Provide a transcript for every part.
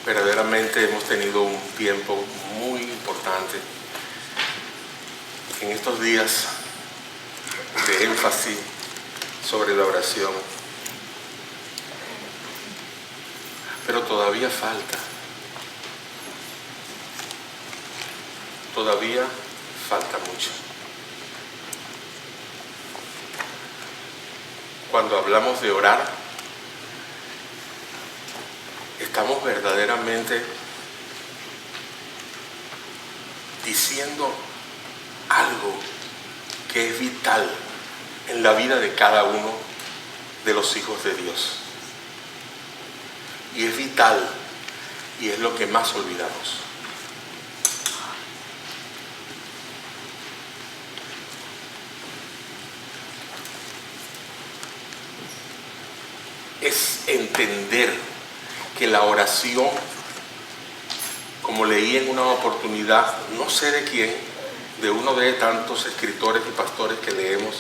Verdaderamente hemos tenido un tiempo muy importante en estos días de énfasis sobre la oración. Pero todavía falta. Todavía falta mucho. Cuando hablamos de orar, estamos verdaderamente diciendo algo que es vital en la vida de cada uno de los hijos de Dios. Y es vital y es lo que más olvidamos. Es entender que la oración, como leí en una oportunidad, no sé de quién, de uno de tantos escritores y pastores que leemos,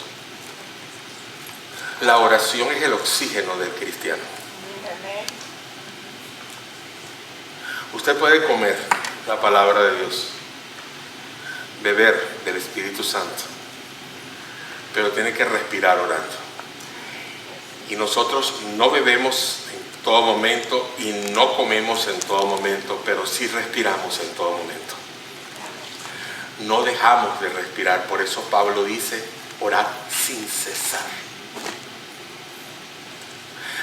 la oración es el oxígeno del cristiano. Usted puede comer la palabra de Dios, beber del Espíritu Santo, pero tiene que respirar orando. Y nosotros no bebemos en todo momento y no comemos en todo momento, pero sí respiramos en todo momento. No dejamos de respirar, por eso Pablo dice, orad sin cesar.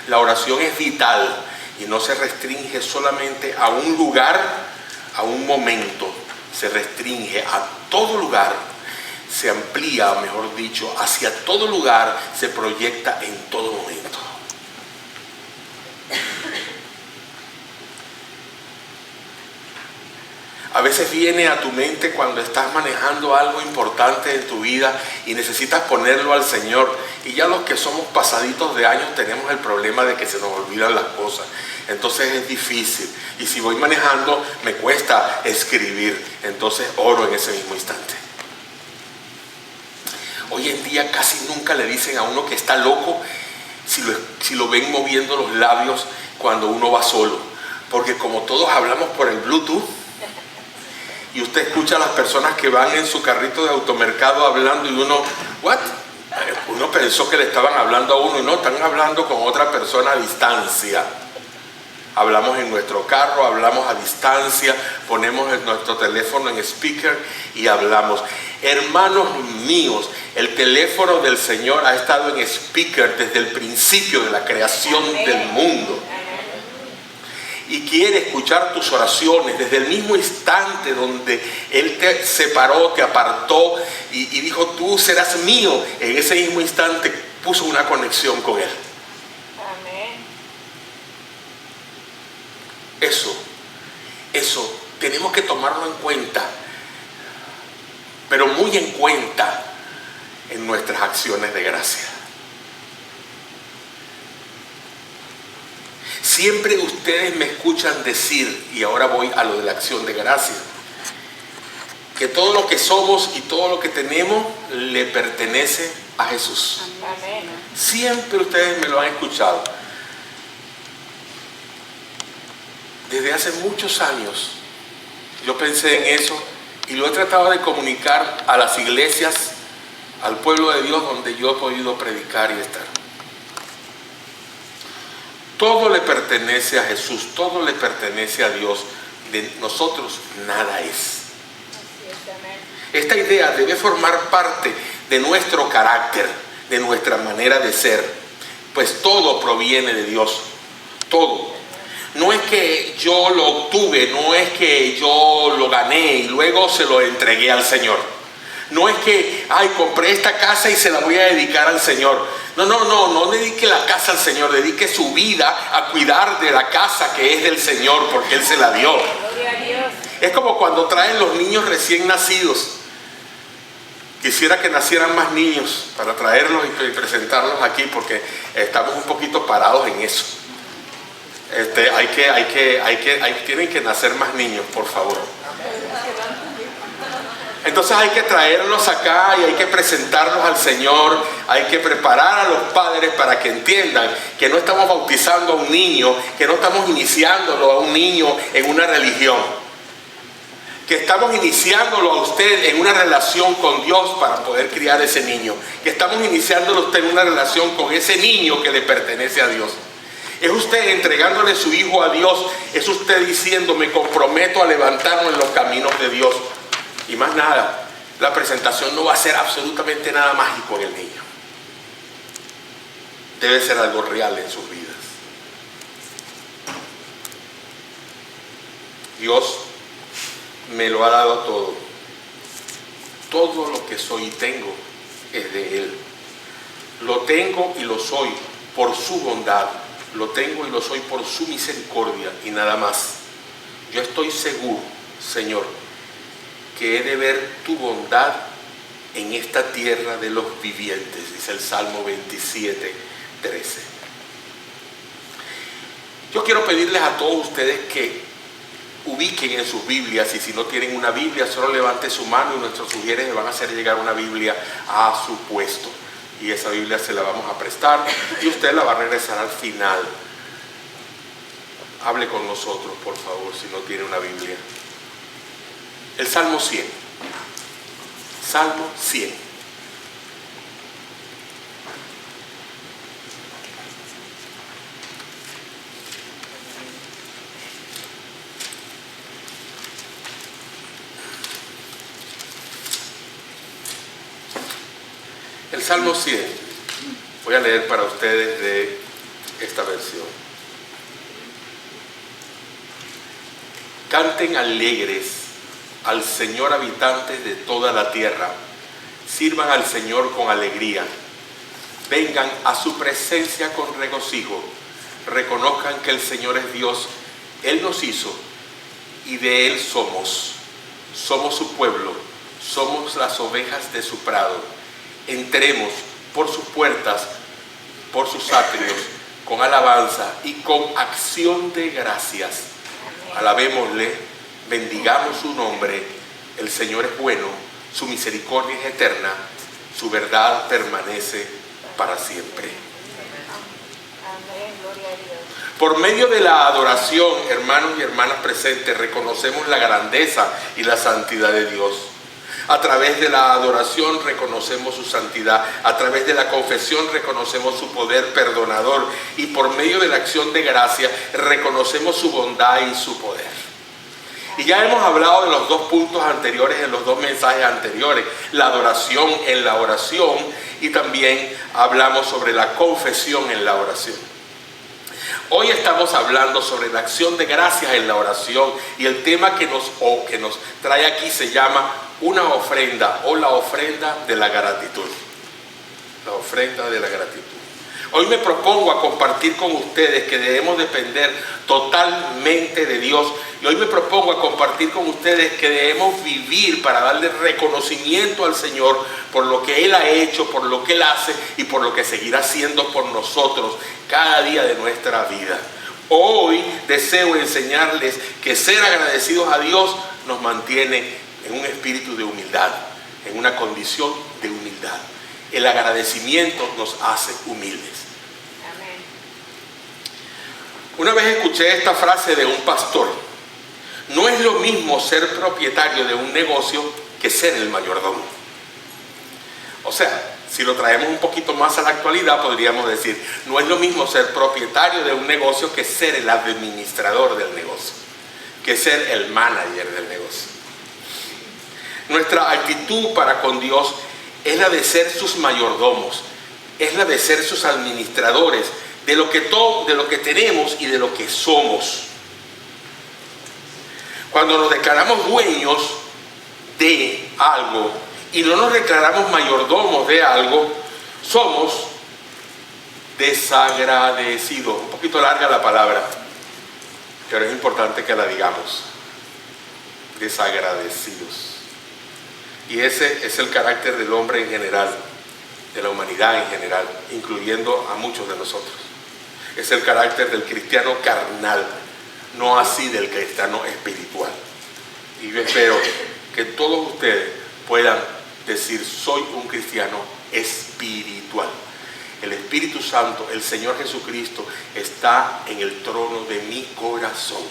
La oración es vital y no se restringe solamente a un lugar, a un momento, se restringe a todo lugar. Se amplía, mejor dicho, hacia todo lugar, se proyecta en todo momento. A veces viene a tu mente cuando estás manejando algo importante en tu vida y necesitas ponerlo al Señor. Y ya los que somos pasaditos de años tenemos el problema de que se nos olvidan las cosas. Entonces es difícil. Y si voy manejando, me cuesta escribir. Entonces oro en ese mismo instante. Hoy en día casi nunca le dicen a uno que está loco si lo ven moviendo los labios cuando uno va solo. Porque como todos hablamos por el Bluetooth, y usted escucha a las personas que van en su carrito de automercado hablando y uno, ¿what? Uno pensó que le estaban hablando a uno y no, están hablando con otra persona a distancia. Hablamos en nuestro carro, hablamos a distancia, ponemos nuestro teléfono en speaker y hablamos. Hermanos míos, el teléfono del Señor ha estado en speaker desde el principio de la creación del mundo. Y quiere escuchar tus oraciones desde el mismo instante donde Él te separó, te apartó y dijo, tú serás mío. En ese mismo instante puso una conexión con Él. Eso tenemos que tomarlo en cuenta, pero muy en cuenta en nuestras acciones de gracia. Siempre ustedes me escuchan decir, y ahora voy a lo de la acción de gracia, que todo lo que somos y todo lo que tenemos le pertenece a Jesús. Amén. Siempre ustedes me lo han escuchado. Desde hace muchos años yo pensé en eso y lo he tratado de comunicar a las iglesias, al pueblo de Dios donde yo he podido predicar y estar. Todo le pertenece a Jesús, todo le pertenece a Dios. De nosotros nada es. Esta idea debe formar parte de nuestro carácter, de nuestra manera de ser, pues todo proviene de Dios, todo. No es que yo lo obtuve, no es que yo lo gané y luego se lo entregué al Señor. No es que, compré esta casa y se la voy a dedicar al Señor. No dedique la casa al Señor, dedique su vida a cuidar de la casa que es del Señor porque Él se la dio. Es como cuando traen los niños recién nacidos. Quisiera que nacieran más niños para traerlos y presentarlos aquí porque estamos un poquito parados en eso. Tienen que nacer más niños, por favor. Entonces hay que traerlos acá y hay que presentarlos al Señor, hay que preparar a los padres para que entiendan que no estamos bautizando a un niño, que no estamos iniciándolo a un niño en una religión, que estamos iniciándolo a usted en una relación con Dios para poder criar ese niño, que estamos iniciándolo a usted en una relación con ese niño que le pertenece a Dios. Es usted entregándole su hijo a Dios, es usted diciendo: me comprometo a levantarlo en los caminos de Dios. Y más nada, la presentación no va a ser absolutamente nada mágico en el niño. Debe ser algo real en sus vidas. Dios me lo ha dado todo. Todo lo que soy y tengo es de Él. Lo tengo y lo soy por su bondad. Lo tengo y lo soy por su misericordia y nada más. Yo estoy seguro, Señor, que he de ver tu bondad en esta tierra de los vivientes, dice el Salmo 27, 13. Yo quiero pedirles a todos ustedes que ubiquen en sus Biblias, y si no tienen una Biblia, solo levante su mano y nuestros sugieres le van a hacer llegar una Biblia a su puesto. Y esa Biblia se la vamos a prestar y usted la va a regresar al final. Hable con nosotros, por favor, si no tiene una Biblia. El Salmo 100. Salmo 100. El Salmo 100. Voy a leer para ustedes de esta versión. Canten alegres al Señor, habitantes de toda la tierra. Sirvan al Señor con alegría. Vengan a su presencia con regocijo. Reconozcan que el Señor es Dios. Él nos hizo y de Él somos. Somos su pueblo. Somos las ovejas de su prado. Entremos por sus puertas, por sus atrios, con alabanza y con acción de gracias. Alabémosle. Bendigamos su nombre. El Señor es bueno, su misericordia es eterna, su verdad permanece para siempre. Por medio de la adoración, hermanos y hermanas presentes, reconocemos la grandeza y la santidad de Dios. A través de la adoración reconocemos su santidad, a través de la confesión reconocemos su poder perdonador y por medio de la acción de gracia reconocemos su bondad y su poder. Y ya hemos hablado de los dos puntos anteriores en los dos mensajes anteriores, la adoración en la oración y también hablamos sobre la confesión en la oración. Hoy estamos hablando sobre la acción de gracias en la oración y el tema que nos trae aquí se llama una ofrenda o la ofrenda de la gratitud. La ofrenda de la gratitud. Hoy me propongo a compartir con ustedes que debemos depender totalmente de Dios. Y hoy me propongo a compartir con ustedes que debemos vivir para darle reconocimiento al Señor por lo que Él ha hecho, por lo que Él hace y por lo que seguirá haciendo por nosotros cada día de nuestra vida. Hoy deseo enseñarles que ser agradecidos a Dios nos mantiene en un espíritu de humildad, en una condición de humildad. El agradecimiento nos hace humildes. Amén. Una vez escuché esta frase de un pastor: no es lo mismo ser propietario de un negocio que ser el mayordomo. O sea, si lo traemos un poquito más a la actualidad, podríamos decir, no es lo mismo ser propietario de un negocio que ser el administrador del negocio, que ser el manager del negocio. Nuestra actitud para con Dios es la de ser sus mayordomos, es la de ser sus administradores de lo que tenemos y de lo que somos. Cuando nos declaramos dueños de algo y no nos declaramos mayordomos de algo, somos desagradecidos. Un poquito larga la palabra, pero es importante que la digamos. Desagradecidos. Y ese es el carácter del hombre en general, de la humanidad en general, incluyendo a muchos de nosotros. Es el carácter del cristiano carnal, no así del cristiano espiritual. Y yo espero que todos ustedes puedan decir: soy un cristiano espiritual. El Espíritu Santo, el Señor Jesucristo, está en el trono de mi corazón.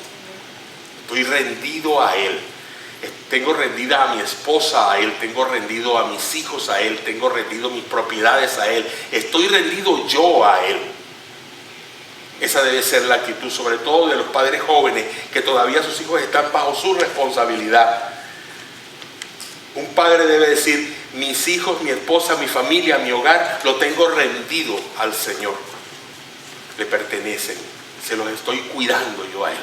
Estoy rendido a Él. Tengo rendida a mi esposa a Él, tengo rendido a mis hijos a Él, tengo rendido mis propiedades a Él. Estoy rendido yo a Él. Esa debe ser la actitud, sobre todo de los padres jóvenes, que todavía sus hijos están bajo su responsabilidad. Un padre debe decir: mis hijos, mi esposa, mi familia, mi hogar, lo tengo rendido al Señor. Le pertenecen, se los estoy cuidando yo a Él.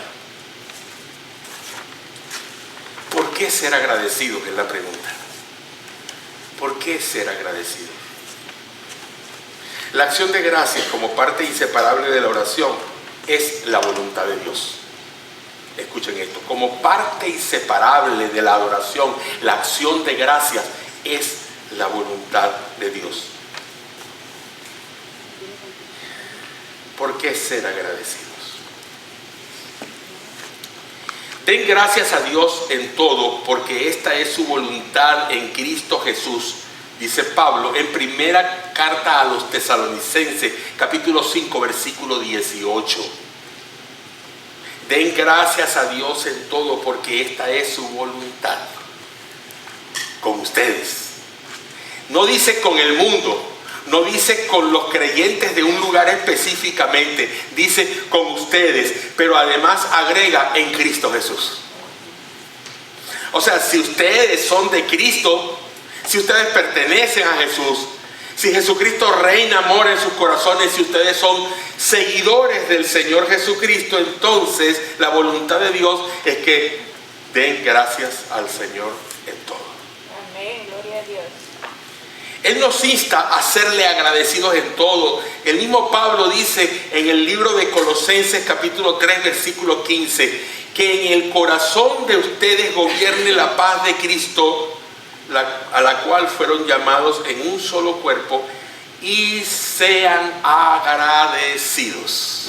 ¿Por qué ser agradecido? Que es la pregunta. ¿Por qué ser agradecido? La acción de gracias, como parte inseparable de la oración, es la voluntad de Dios. Escuchen esto: como parte inseparable de la adoración, la acción de gracias es la voluntad de Dios. ¿Por qué ser agradecidos? Den gracias a Dios en todo, porque esta es su voluntad en Cristo Jesús, dice Pablo en primera carta a los Tesalonicenses, capítulo 5, versículo 18. Den gracias a Dios en todo, porque esta es su voluntad con ustedes. No dice con el mundo, no dice con los creyentes de un lugar específicamente, dice con ustedes, pero además agrega: en Cristo Jesús. O sea, si ustedes son de Cristo, si ustedes pertenecen a Jesús, si Jesucristo reina amor en sus corazones, si ustedes son seguidores del Señor Jesucristo, entonces la voluntad de Dios es que den gracias al Señor en todo. Amén, gloria a Dios. Él nos insta a serle agradecidos en todo. El mismo Pablo dice en el libro de Colosenses capítulo 3 versículo 15, que en el corazón de ustedes gobierne la paz de Cristo, a la cual fueron llamados en un solo cuerpo, y sean agradecidos.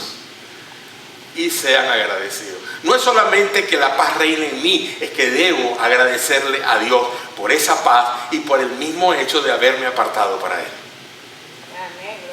Y sean agradecidos. No es solamente que la paz reine en mí, es que debo agradecerle a Dios por esa paz y por el mismo hecho de haberme apartado para Él.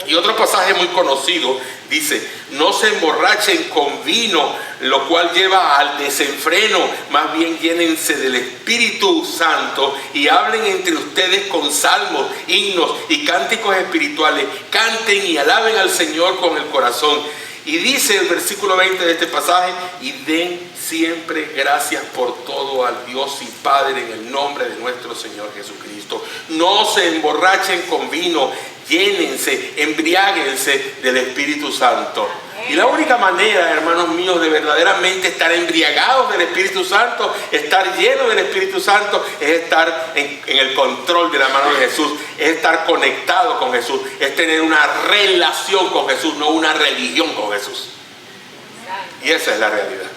Y otro pasaje muy conocido dice: no se emborrachen con vino, lo cual lleva al desenfreno, más bien llénense del Espíritu Santo y hablen entre ustedes con salmos, himnos y cánticos espirituales. Canten y alaben al Señor con el corazón. Y dice el versículo 20 de este pasaje: y den siempre gracias por todo al Dios y Padre en el nombre de nuestro Señor Jesucristo. No se emborrachen con vino, llénense, embriáguense del Espíritu Santo. Y la única manera, hermanos míos, de verdaderamente estar embriagados del Espíritu Santo, estar llenos del Espíritu Santo, es estar en el control de la mano de Jesús, es estar conectado con Jesús, es tener una relación con Jesús, no una religión con Jesús. Y esa es la realidad.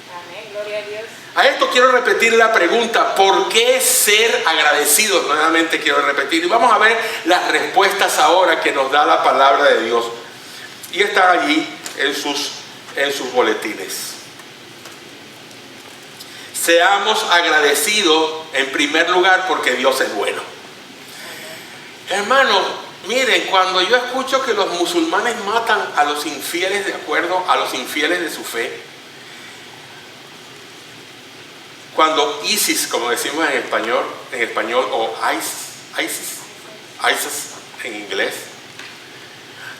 Amén, gloria a Dios. A esto quiero repetir la pregunta: ¿por qué ser agradecidos? Nuevamente quiero repetir, y vamos a ver las respuestas ahora que nos da la palabra de Dios. Y están allí en sus boletines. Seamos agradecidos en primer lugar porque Dios es bueno. Hermanos, miren, cuando yo escucho que los musulmanes matan a los infieles de acuerdo a los infieles de su fe, cuando ISIS, como decimos en español, o ISIS en inglés,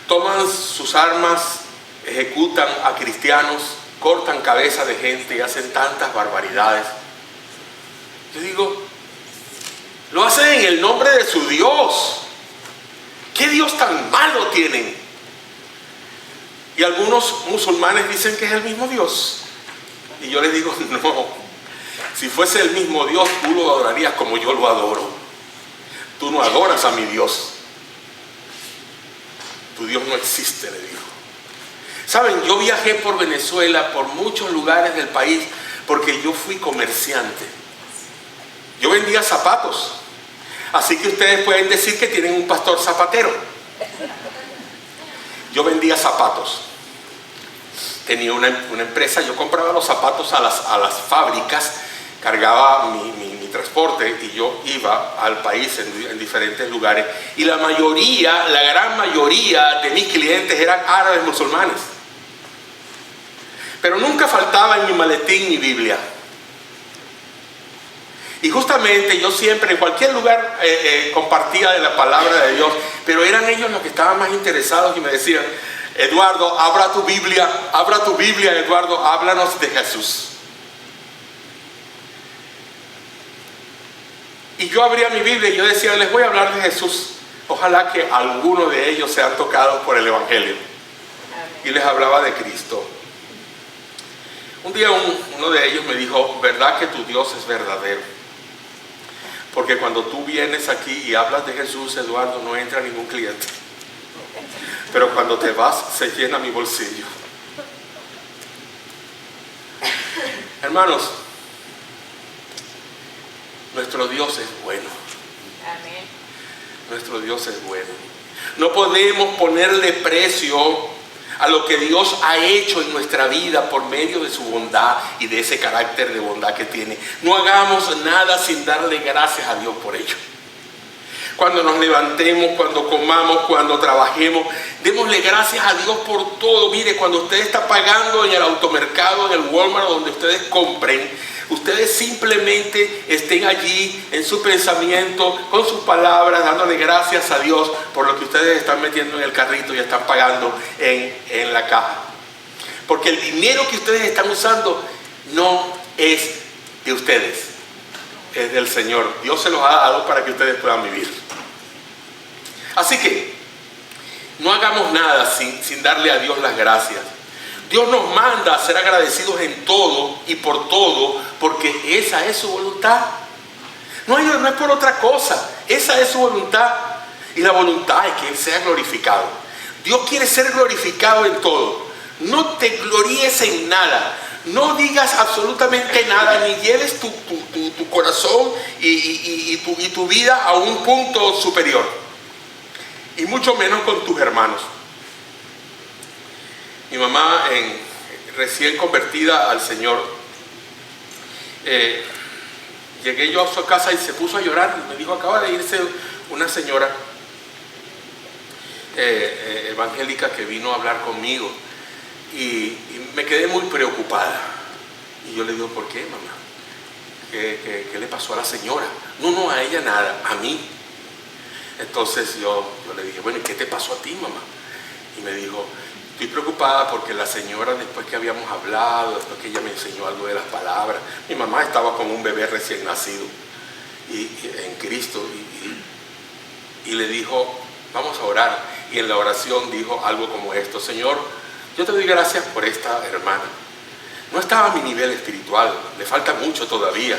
toman sus armas, ejecutan a cristianos, cortan cabezas de gente y hacen tantas barbaridades, yo digo, lo hacen en el nombre de su Dios. ¿Qué Dios tan malo tienen? Y algunos musulmanes dicen que es el mismo Dios. Y yo les digo, no. Si fuese el mismo Dios, tú lo adorarías como yo lo adoro. Tú no adoras a mi Dios. Tu Dios no existe, le digo. Saben, yo viajé por Venezuela, por muchos lugares del país, porque yo fui comerciante. Yo vendía zapatos. Así que ustedes pueden decir que tienen un pastor zapatero. Yo vendía zapatos. Tenía una empresa, yo compraba los zapatos a las fábricas, cargaba mi transporte y yo iba al país en diferentes lugares. Y la gran mayoría de mis clientes eran árabes musulmanes. Pero nunca faltaba en mi maletín mi Biblia. Y justamente yo siempre en cualquier lugar compartía de la palabra de Dios, pero eran ellos los que estaban más interesados y me decían: Eduardo, abra tu Biblia, Eduardo, háblanos de Jesús. Y yo abría mi Biblia y yo decía: les voy a hablar de Jesús. Ojalá que alguno de ellos sean tocados por el Evangelio. Y les hablaba de Cristo. Un día uno de ellos me dijo: ¿verdad que tu Dios es verdadero? Porque cuando tú vienes aquí y hablas de Jesús, Eduardo, no entra ningún cliente. Pero cuando te vas, se llena mi bolsillo. Hermanos, nuestro Dios es bueno. Amén. Nuestro Dios es bueno. No podemos ponerle precio a lo que Dios ha hecho en nuestra vida por medio de su bondad y de ese carácter de bondad que tiene. No hagamos nada sin darle gracias a Dios por ello. Cuando nos levantemos, cuando comamos, cuando trabajemos, démosle gracias a Dios por todo. Mire, cuando usted está pagando en el automercado, en el Walmart, donde ustedes compren, ustedes simplemente estén allí en su pensamiento, con sus palabras, dándole gracias a Dios por lo que ustedes están metiendo en el carrito y están pagando en la caja. Porque el dinero que ustedes están usando no es de ustedes, es del Señor. Dios se los ha dado para que ustedes puedan vivir. Así que no hagamos nada sin darle a Dios las gracias. Dios nos manda a ser agradecidos en todo y por todo, porque esa es su voluntad. No es por otra cosa, esa es su voluntad. Y la voluntad es que Él sea glorificado. Dios quiere ser glorificado en todo. No te gloríes en nada. No digas absolutamente nada, ni lleves tu corazón y tu vida a un punto superior. Y mucho menos con tus hermanos. Mi mamá, recién convertida al Señor, llegué yo a su casa y se puso a llorar. Me dijo: acaba de irse una señora evangélica que vino a hablar conmigo. Y me quedé muy preocupada. Y yo le digo: ¿por qué, mamá? ¿Qué le pasó a la señora? No, a ella nada, a mí. Entonces yo le dije: bueno, ¿y qué te pasó a ti, mamá? Y me dijo: estoy preocupada porque la señora, después que habíamos hablado, después que ella me enseñó algo de las palabras, mi mamá estaba como un bebé recién nacido en Cristo, y le dijo: vamos a orar. Y en la oración dijo algo como esto: Señor, yo te doy gracias por esta hermana. No estaba a mi nivel espiritual, le falta mucho todavía,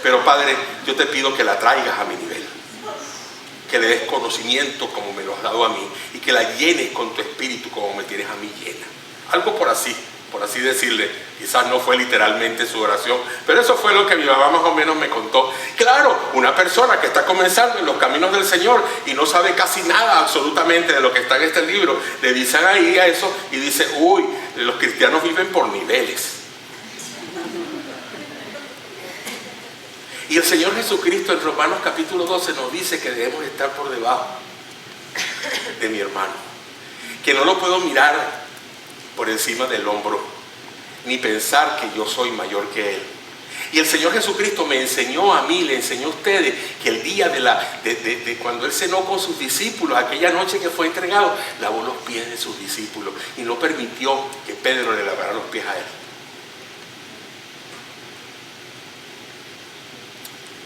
pero Padre, yo te pido que la traigas a mi nivel, que le des conocimiento como me lo has dado a mí, y que la llenes con tu espíritu como me tienes a mí llena. Algo por así decirle. Quizás no fue literalmente su oración, pero eso fue lo que mi mamá más o menos me contó. Claro, una persona que está comenzando en los caminos del Señor y no sabe casi nada absolutamente de lo que está en este libro, le dicen ahí a eso y dice: uy, los cristianos viven por niveles. Y el Señor Jesucristo en Romanos capítulo 12 nos dice que debemos estar por debajo de mi hermano, que no lo puedo mirar por encima del hombro, ni pensar que yo soy mayor que Él. Y el Señor Jesucristo me enseñó a mí, le enseñó a ustedes, que el día de cuando Él cenó con sus discípulos, aquella noche que fue entregado, lavó los pies de sus discípulos y no permitió que Pedro le lavara los pies a Él.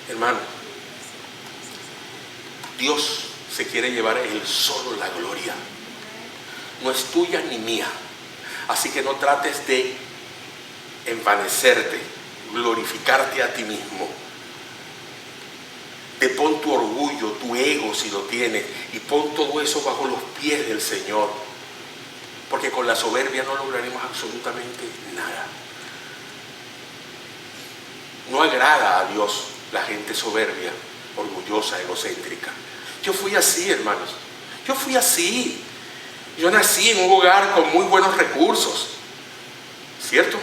Hermano, Dios se quiere llevar Él solo la gloria. No es tuya ni mía. Así que no trates de envanecerte, glorificarte a ti mismo. Te pon tu orgullo, tu ego si lo tienes, y pon todo eso bajo los pies del Señor. Porque con la soberbia no lograremos absolutamente nada. No agrada a Dios la gente soberbia, orgullosa, egocéntrica. Yo fui así, hermanos. Yo fui así. Yo nací en un hogar con muy buenos recursos, ¿cierto?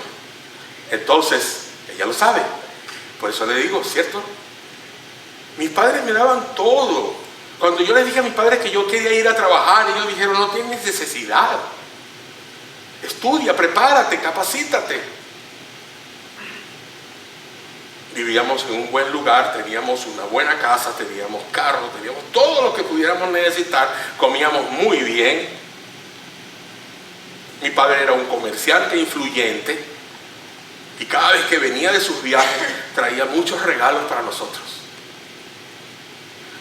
Entonces, ella lo sabe. Por eso le digo, ¿cierto? Mis padres me daban todo. Cuando yo les dije a mis padres que yo quería ir a trabajar, ellos dijeron, no tienes necesidad. Estudia, prepárate, capacítate. Vivíamos en un buen lugar, teníamos una buena casa, teníamos carro, teníamos todo lo que pudiéramos necesitar, comíamos muy bien. Mi padre era un comerciante influyente y cada vez que venía de sus viajes traía muchos regalos para nosotros.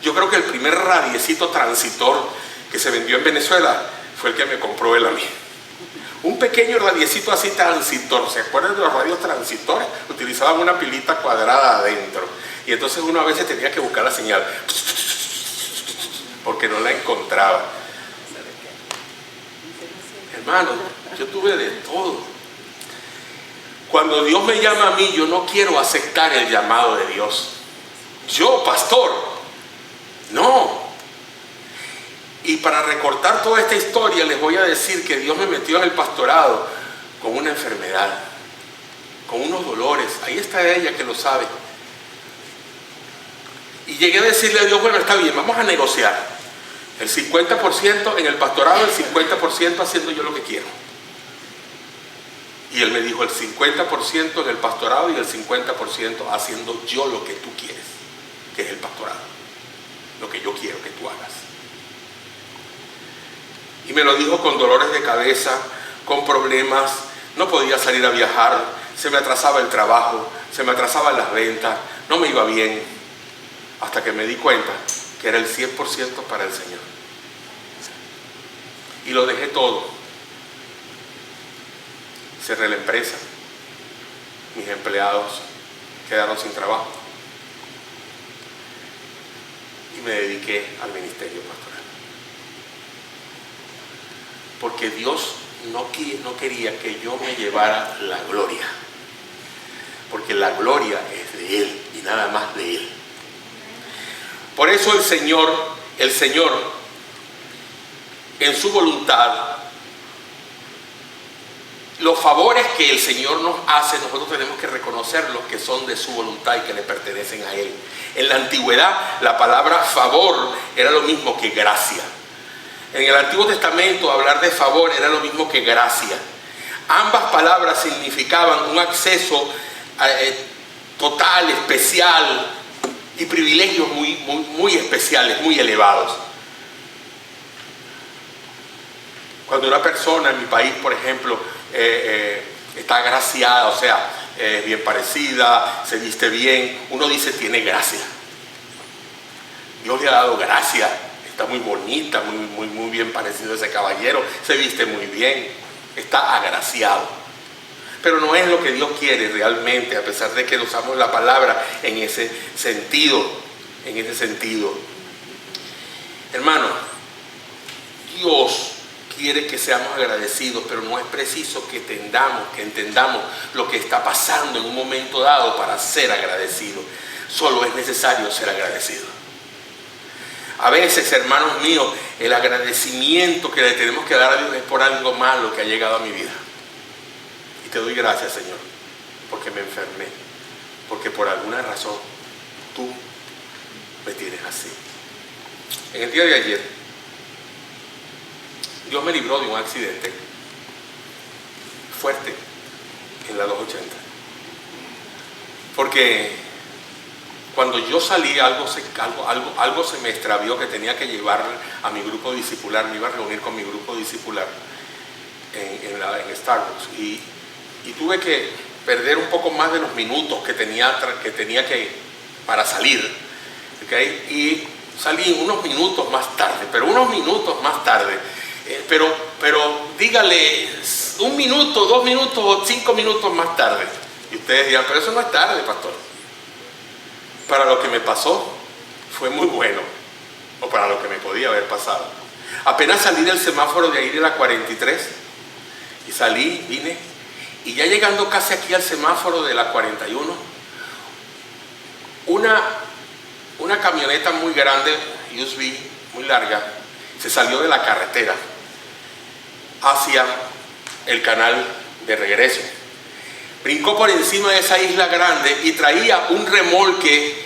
Yo creo que el primer radiecito transitor que se vendió en Venezuela fue el que me compró él a mí. Un pequeño radiecito así transitor. ¿Se acuerdan de los radios transitores? Utilizaban una pilita cuadrada adentro. Y entonces uno a veces tenía que buscar la señal. Porque no la encontraba. Hermano, yo tuve de todo. Cuando Dios me llama a mí, yo no quiero aceptar el llamado de Dios. Yo, pastor, no. Y para recortar toda esta historia les voy a decir que Dios me metió en el pastorado con una enfermedad, con unos dolores. Ahí está ella que lo sabe. Y llegué a decirle a Dios, bueno, está bien, vamos a negociar. El 50% en el pastorado, el 50% haciendo yo lo que quiero. Y Él me dijo, el 50% en el pastorado y el 50% haciendo yo lo que tú quieres, que es el pastorado. Lo que yo quiero que tú hagas. Y me lo dijo con dolores de cabeza, con problemas, no podía salir a viajar, se me atrasaba el trabajo, se me atrasaban las ventas, no me iba bien, hasta que me di cuenta que era el 100% para el Señor. Y lo dejé todo. Cerré la empresa, mis empleados quedaron sin trabajo y me dediqué al ministerio pastoral. Porque Dios no quería que yo me llevara la gloria. Porque la gloria es de Él y nada más de Él. Por eso el Señor, en su voluntad, los favores que el Señor nos hace, nosotros tenemos que reconocerlos que son de su voluntad y que le pertenecen a Él. En la antigüedad, la palabra favor era lo mismo que gracia. En el Antiguo Testamento hablar de favor era lo mismo que gracia. Ambas palabras significaban un acceso total, especial y privilegios muy especiales, muy elevados. Cuando una persona en mi país, por ejemplo, está agraciada, o sea, bien parecida, se viste bien, uno dice tiene gracia. Dios le ha dado gracia. Está muy bonita, muy bien parecido a ese caballero, se viste muy bien, está agraciado. Pero no es lo que Dios quiere realmente, a pesar de que usamos la palabra en ese sentido. Hermano, Dios quiere que seamos agradecidos, pero no es preciso que entendamos lo que está pasando en un momento dado para ser agradecidos. Solo es necesario ser agradecido. A veces, hermanos míos, el agradecimiento que le tenemos que dar a Dios es por algo malo que ha llegado a mi vida. Y te doy gracias, Señor, porque me enfermé, porque por alguna razón tú me tienes así. En el día de ayer, Dios me libró de un accidente fuerte en la 280. Porque cuando yo salí, algo se me extravió que tenía que llevar a mi grupo discipular. Me iba a reunir con mi grupo discipular en Starbucks. Y tuve que perder un poco más de los minutos que tenía para salir. ¿Okay? Y salí unos minutos más tarde, pero dígale 1 minuto, 2 minutos o 5 minutos más tarde. Y ustedes dirán, pero eso no es tarde, pastor. Para lo que me pasó fue muy bueno, o para lo que me podía haber pasado. Apenas salí del semáforo de ahí de la 43 y salí, vine, y ya llegando casi aquí al semáforo de la 41, una camioneta muy grande, USB, muy larga, se salió de la carretera hacia el canal de regreso. Brincó por encima de esa isla grande y traía un remolque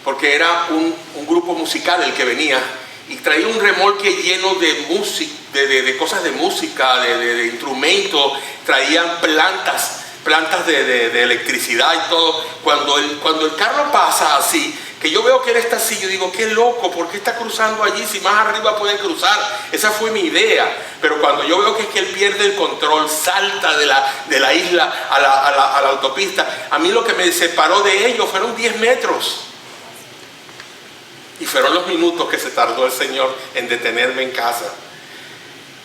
porque era un grupo musical el que venía, y traía un remolque lleno de música, de cosas de música, de instrumentos, traían plantas de electricidad y todo. Cuando el carro pasa así, que yo veo que él está así, yo digo, qué loco, ¿por qué está cruzando allí si más arriba puede cruzar? Esa fue mi idea. Pero cuando yo veo que es que él pierde el control, salta de la isla a la autopista, a mí lo que me separó de ellos fueron 10 metros. Y fueron los minutos que se tardó el Señor en detenerme en casa.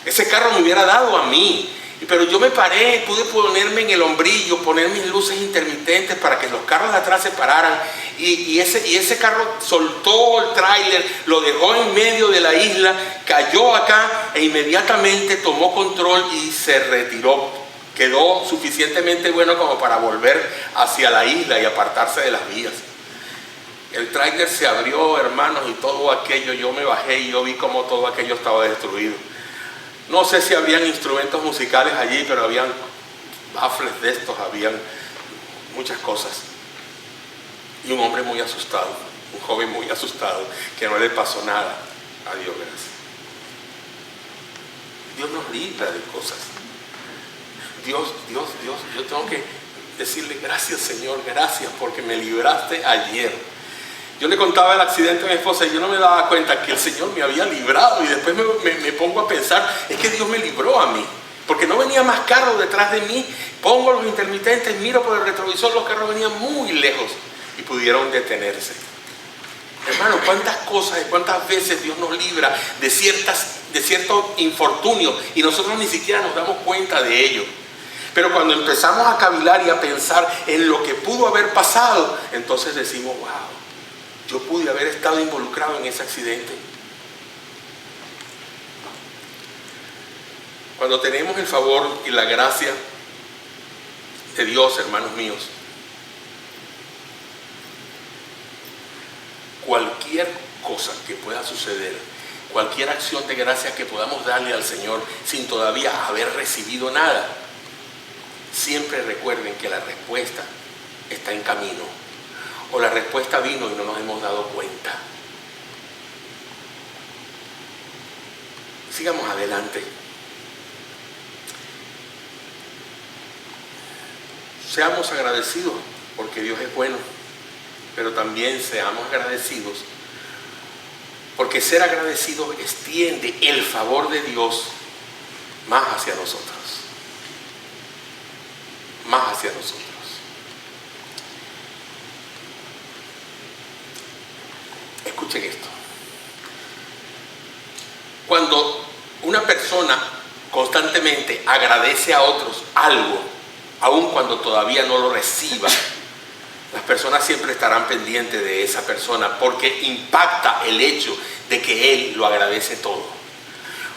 Ese carro me hubiera dado a mí. Pero yo me paré, pude ponerme en el hombrillo, poner mis luces intermitentes para que los carros de atrás se pararan. Y ese carro soltó el tráiler, lo dejó en medio de la isla, cayó acá e inmediatamente tomó control y se retiró. Quedó suficientemente bueno como para volver hacia la isla y apartarse de las vías. El tráiler se abrió, hermanos, y todo aquello, yo me bajé y yo vi cómo todo aquello estaba destruido. No sé si habían instrumentos musicales allí, pero habían baffles de estos, habían muchas cosas. Y un hombre muy asustado, un joven muy asustado, que no le pasó nada. A Dios gracias. Dios nos libra de cosas. Dios, yo tengo que decirle gracias, Señor, gracias porque me libraste ayer. Yo le contaba el accidente a mi esposa y yo no me daba cuenta que el Señor me había librado, y después me pongo a pensar, es que Dios me libró a mí, porque no venía más carros detrás de mí. Pongo los intermitentes, miro por el retrovisor, los carros venían muy lejos y pudieron detenerse. Hermano, cuántas cosas y cuántas veces Dios nos libra de ciertos infortunios y nosotros ni siquiera nos damos cuenta de ello. Pero cuando empezamos a cavilar y a pensar en lo que pudo haber pasado, entonces decimos, wow, yo pude haber estado involucrado en ese accidente. Cuando tenemos el favor y la gracia de Dios, hermanos míos, cualquier cosa que pueda suceder, cualquier acción de gracia que podamos darle al Señor sin todavía haber recibido nada, siempre recuerden que la respuesta está en camino. O la respuesta vino y no nos hemos dado cuenta. Sigamos adelante. Seamos agradecidos porque Dios es bueno, pero también seamos agradecidos porque ser agradecidos extiende el favor de Dios más hacia nosotros. Más hacia nosotros. Escuchen esto. Cuando una persona constantemente agradece a otros algo, aun cuando todavía no lo reciba, las personas siempre estarán pendientes de esa persona porque impacta el hecho de que él lo agradece todo.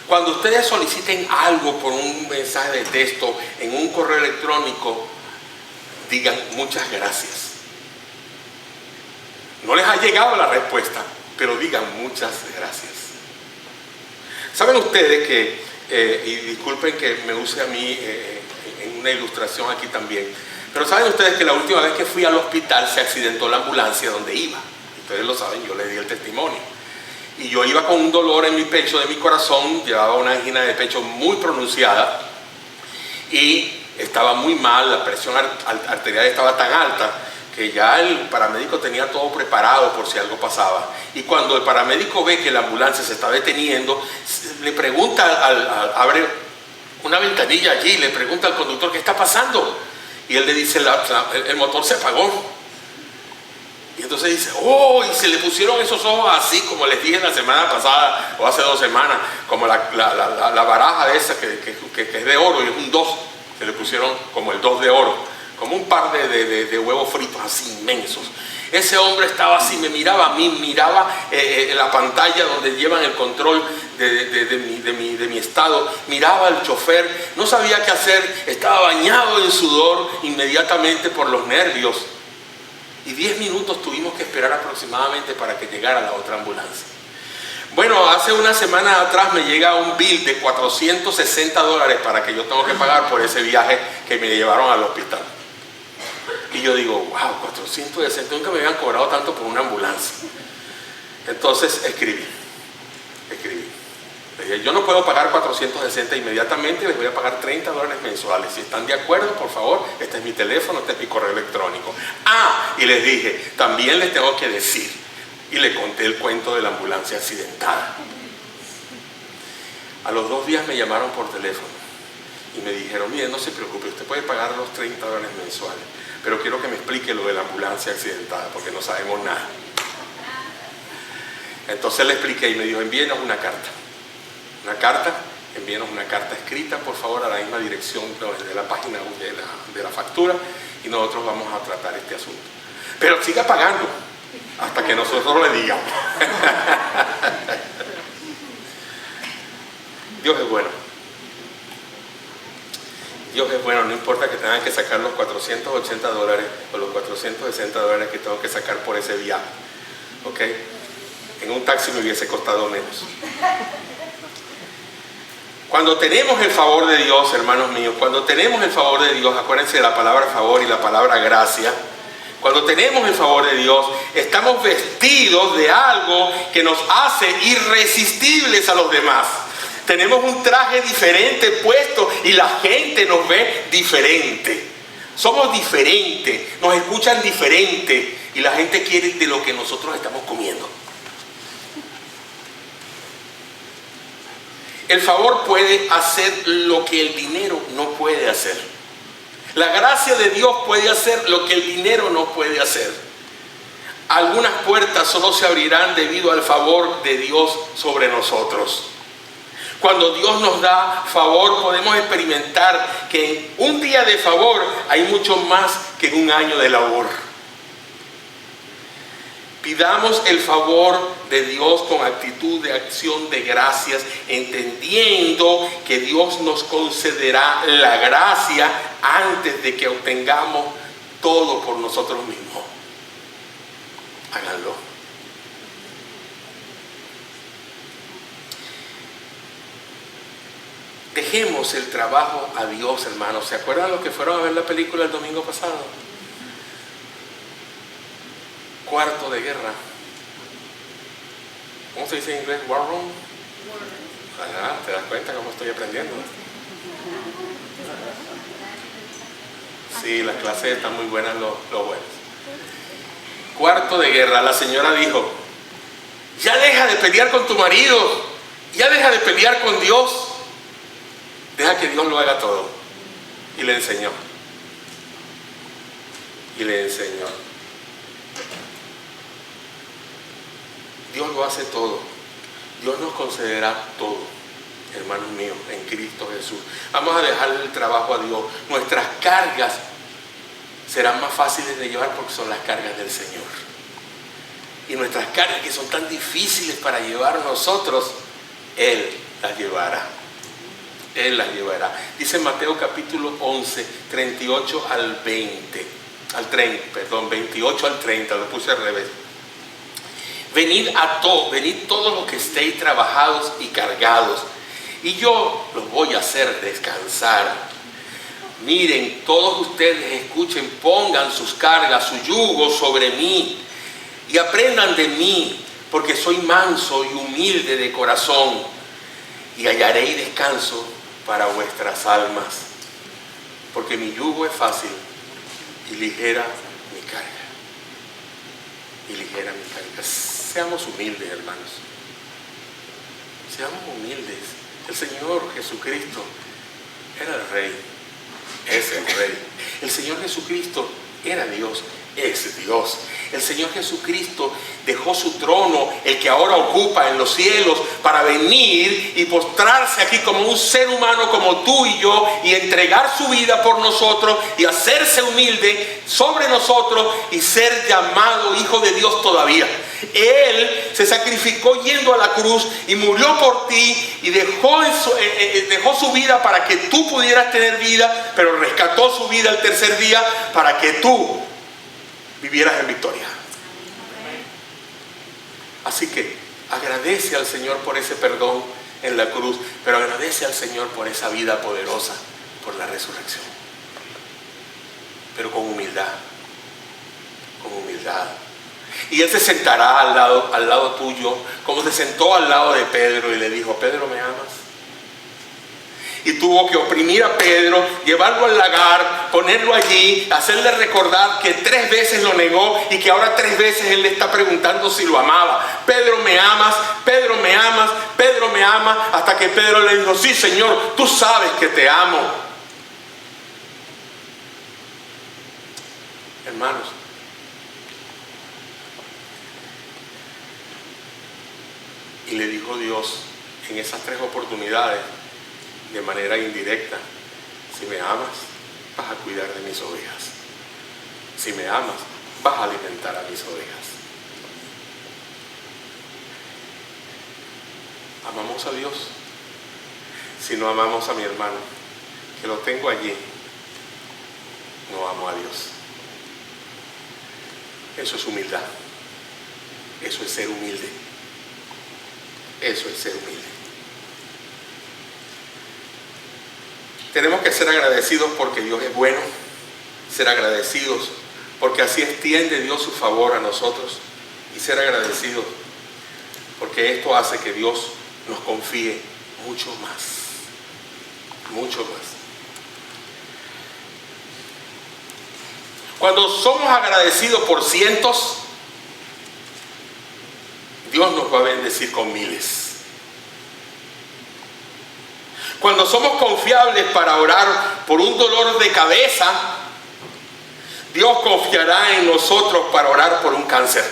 Cuando ustedes soliciten algo por un mensaje de texto, en un correo electrónico, digan muchas gracias. No les ha llegado la respuesta, pero digan muchas gracias. ¿Saben ustedes que, y disculpen que me use a mí en una ilustración aquí también, pero saben ustedes que la última vez que fui al hospital se accidentó la ambulancia donde iba? Ustedes lo saben, yo les di el testimonio. Y yo iba con un dolor en mi pecho, de mi corazón, llevaba una angina de pecho muy pronunciada y estaba muy mal, la presión arterial estaba tan alta que ya el paramédico tenía todo preparado por si algo pasaba. Y cuando el paramédico ve que la ambulancia se está deteniendo, le pregunta, abre una ventanilla allí, le pregunta al conductor, ¿qué está pasando? Y él le dice, el motor se apagó. Y entonces dice, oh, y se le pusieron esos ojos así, como les dije la semana pasada, o hace 2 semanas, como la baraja de esa que es de oro y es un 2, se le pusieron como el 2 de oro. Como un par de huevos fritos así inmensos. Ese hombre estaba así, me miraba a mí, miraba en la pantalla donde llevan el control de mi estado, miraba al chofer, no sabía qué hacer, estaba bañado en sudor inmediatamente por los nervios. Y 10 minutos tuvimos que esperar aproximadamente para que llegara la otra ambulancia. Bueno, hace una semana atrás me llega un bill de $460 para que yo tengo que pagar por ese viaje que me llevaron al hospital. Y yo digo, wow, 460, nunca me habían cobrado tanto por una ambulancia. Entonces escribí. Le dije, yo no puedo pagar 460 inmediatamente, les voy a pagar $30 mensuales. Si están de acuerdo, por favor, este es mi teléfono, este es mi correo electrónico. Y les dije, también les tengo que decir, y le conté el cuento de la ambulancia accidentada. A los 2 días me llamaron por teléfono y me dijeron, mire, no se preocupe, usted puede pagar los $30 mensuales, pero quiero que me explique lo de la ambulancia accidentada, porque no sabemos nada. Entonces le expliqué y me dijo, envíenos una carta. Envíenos una carta escrita, por favor, a la misma dirección de la página de la factura, y nosotros vamos a tratar este asunto. Pero siga pagando hasta que nosotros le digamos. Dios es bueno. Dios es bueno, no importa que tengan que sacar los $480 o los $460 que tengo que sacar por ese viaje. ¿Ok? En un taxi me hubiese costado menos. Cuando tenemos el favor de Dios, hermanos míos, cuando tenemos el favor de Dios, acuérdense de la palabra favor y la palabra gracia. Cuando tenemos el favor de Dios, estamos vestidos de algo que nos hace irresistibles a los demás. Tenemos un traje diferente puesto y la gente nos ve diferente. Somos diferentes, nos escuchan diferente y la gente quiere de lo que nosotros estamos comiendo. El favor puede hacer lo que el dinero no puede hacer. La gracia de Dios puede hacer lo que el dinero no puede hacer. Algunas puertas solo se abrirán debido al favor de Dios sobre nosotros. Cuando Dios nos da favor, podemos experimentar que en un día de favor hay mucho más que en un año de labor. Pidamos el favor de Dios con actitud de acción de gracias, entendiendo que Dios nos concederá la gracia antes de que obtengamos todo por nosotros mismos. Háganlo. Dejemos el trabajo a Dios, hermanos. ¿Se acuerdan los que fueron a ver la película el domingo pasado? Cuarto de guerra. ¿Cómo se dice en inglés? War room. ¿Te das cuenta cómo estoy aprendiendo? Sí, las clases están muy buenas, los buenos. Cuarto de guerra. La señora dijo, ya deja de pelear con tu marido, ya deja de pelear con Dios, deja que Dios lo haga todo. Y le enseñó. Dios lo hace todo. Dios nos concederá todo, hermanos míos, en Cristo Jesús. Vamos a dejar el trabajo a Dios. Nuestras cargas serán más fáciles de llevar porque son las cargas del Señor. Y nuestras cargas que son tan difíciles para llevar nosotros, Él las llevará. Él las llevará. Dice Mateo capítulo 11, 38 al 20. Al 30, perdón, 28 al 30, lo puse al revés. Venid todos los que estéis trabajados y cargados, y yo los voy a hacer descansar. Miren, todos ustedes escuchen, pongan sus cargas, su yugo sobre mí, y aprendan de mí, porque soy manso y humilde de corazón, y hallaréis descanso para vuestras almas, porque mi yugo es fácil y ligera mi carga. Seamos humildes, hermanos. Seamos humildes. El Señor Jesucristo era el Rey. Es el Rey. El Señor Jesucristo era Dios. Es Dios. El Señor Jesucristo dejó su trono, el que ahora ocupa en los cielos, para venir y postrarse aquí como un ser humano como tú y yo, y entregar su vida por nosotros y hacerse humilde sobre nosotros y ser llamado hijo de Dios todavía. Él se sacrificó yendo a la cruz y murió por ti y dejó su vida para que tú pudieras tener vida, pero rescató su vida el tercer día para que tú vivieras en victoria. Así que agradece al Señor por ese perdón en la cruz, pero agradece al Señor por esa vida poderosa, por la resurrección, pero con humildad. humildad. Y Él se sentará al lado tuyo, como se sentó al lado de Pedro y le dijo: Pedro, ¿me amas? Y tuvo que oprimir a Pedro, llevarlo al lagar, ponerlo allí, hacerle recordar que 3 veces lo negó y que ahora 3 veces Él le está preguntando si lo amaba. Pedro, ¿me amas? Pedro, ¿me amas? Pedro, ¿me ama? Hasta que Pedro le dijo: sí, Señor, tú sabes que te amo. Hermanos, y le dijo Dios en esas 3 oportunidades, de manera indirecta: si me amas, vas a cuidar de mis ovejas. Si me amas, vas a alimentar a mis ovejas. ¿Amamos a Dios? Si no amamos a mi hermano, que lo tengo allí, no amo a Dios. Eso es humildad. Eso es ser humilde. Eso es ser humilde. Tenemos que ser agradecidos porque Dios es bueno, ser agradecidos porque así extiende Dios su favor a nosotros, y ser agradecidos porque esto hace que Dios nos confíe mucho más, mucho más. Cuando somos agradecidos por cientos, Dios nos va a bendecir con miles. Cuando somos confiables para orar por un dolor de cabeza, Dios confiará en nosotros para orar por un cáncer.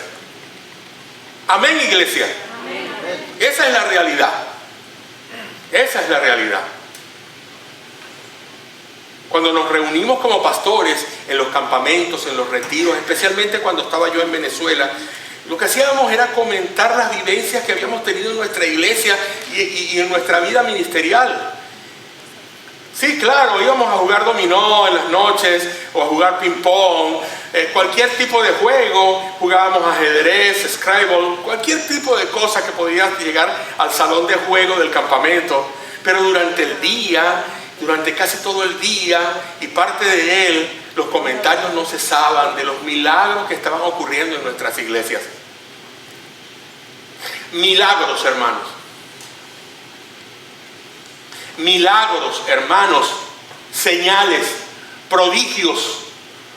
Amén, iglesia. Amén. Esa es la realidad. Esa es la realidad. Cuando nos reunimos como pastores en los campamentos, en los retiros, especialmente cuando estaba yo en Venezuela, lo que hacíamos era comentar las vivencias que habíamos tenido en nuestra iglesia y en nuestra vida ministerial. Sí, claro, íbamos a jugar dominó en las noches, o a jugar ping-pong, cualquier tipo de juego, jugábamos ajedrez, Scrabble, cualquier tipo de cosa que podía llegar al salón de juego del campamento. Pero durante el día, durante casi todo el día y parte de él, los comentarios no cesaban de los milagros que estaban ocurriendo en nuestras iglesias. Milagros, hermanos. Milagros, hermanos, señales, prodigios,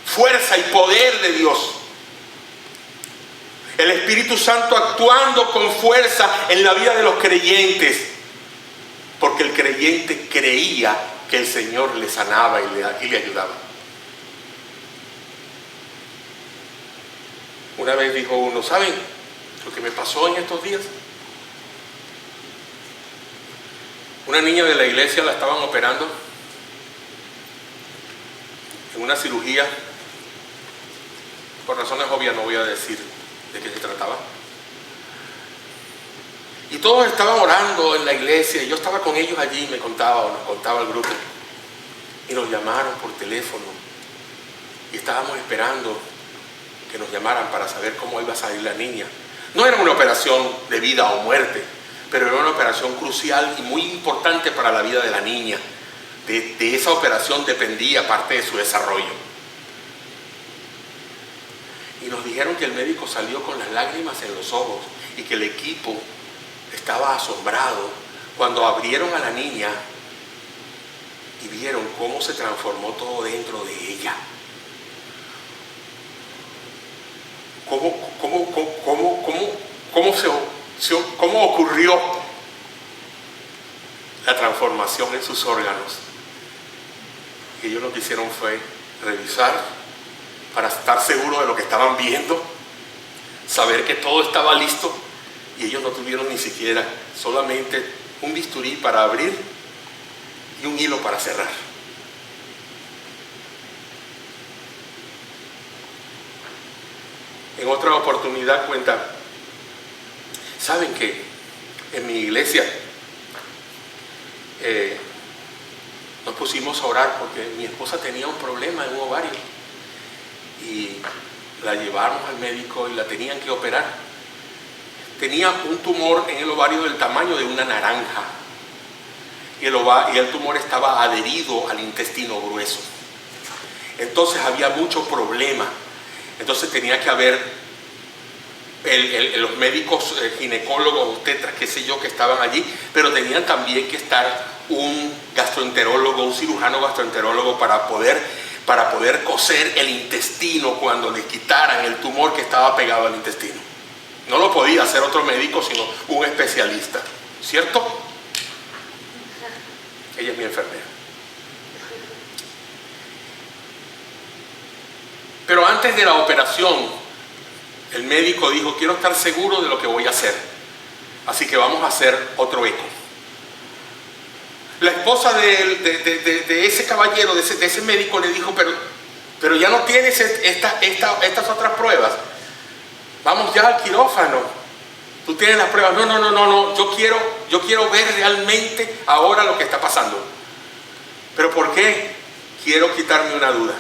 fuerza y poder de Dios. El Espíritu Santo actuando con fuerza en la vida de los creyentes, porque el creyente creía que el Señor le sanaba y le ayudaba. Una vez dijo uno: ¿saben lo que me pasó en estos días? Una niña de la iglesia la estaban operando en una cirugía. Por razones obvias no voy a decir de qué se trataba. Y todos estaban orando en la iglesia, y yo estaba con ellos allí, nos contaba el grupo. Y nos llamaron por teléfono, y estábamos esperando que nos llamaran para saber cómo iba a salir la niña. No era una operación de vida o muerte, pero era una operación crucial y muy importante para la vida de la niña. De esa operación dependía parte de su desarrollo. Y nos dijeron que el médico salió con las lágrimas en los ojos y que el equipo estaba asombrado cuando abrieron a la niña y vieron cómo se transformó todo dentro de ella. ¿Cómo ocurrió la transformación en sus órganos? Y ellos lo que hicieron fue revisar para estar seguros de lo que estaban viendo, saber que todo estaba listo, y ellos no tuvieron ni siquiera solamente un bisturí para abrir y un hilo para cerrar. En otra oportunidad cuenta: ¿saben que en mi iglesia nos pusimos a orar porque mi esposa tenía un problema en un ovario y la llevaron al médico y la tenían que operar? Tenía un tumor en el ovario del tamaño de una naranja, y el tumor estaba adherido al intestino grueso. Entonces había mucho problema. Entonces tenía que haber los médicos, ginecólogos, obstetras, qué sé yo, que estaban allí, pero tenían también que estar un gastroenterólogo, un cirujano gastroenterólogo para poder coser el intestino cuando le quitaran el tumor que estaba pegado al intestino. No lo podía hacer otro médico, sino un especialista, ¿cierto? Ella es mi enfermera. Pero antes de la operación, el médico dijo: quiero estar seguro de lo que voy a hacer, así que vamos a hacer otro eco. La esposa de ese caballero, de ese médico, le dijo: pero ya no tienes estas otras pruebas. Vamos ya al quirófano. Tú tienes las pruebas. No. Yo quiero ver realmente ahora lo que está pasando. ¿Pero por qué? Quiero quitarme una duda.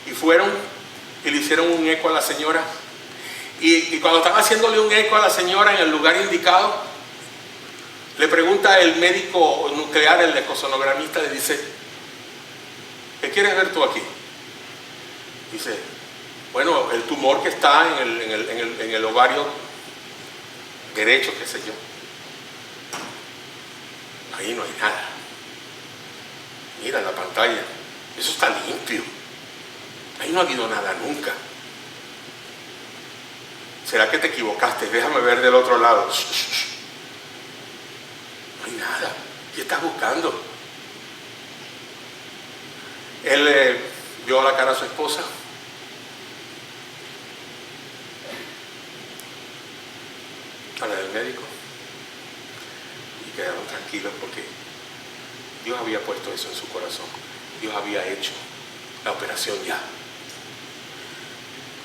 Y fueron y le hicieron un eco a la señora. Y cuando están haciéndole un eco a la señora en el lugar indicado, le pregunta el médico nuclear, el ecosonogramista, le dice: ¿qué quieres ver tú aquí? Dice: bueno, el tumor que está en el ovario derecho, qué sé yo. Ahí no hay nada. Mira la pantalla, eso está limpio. Ahí no ha habido nada nunca. ¿Será que te equivocaste? Déjame ver del otro lado. No hay nada. ¿Qué estás buscando? Él vio la cara a su esposa. A la del médico. Y quedaron tranquilos porque Dios había puesto eso en su corazón. Dios había hecho la operación ya.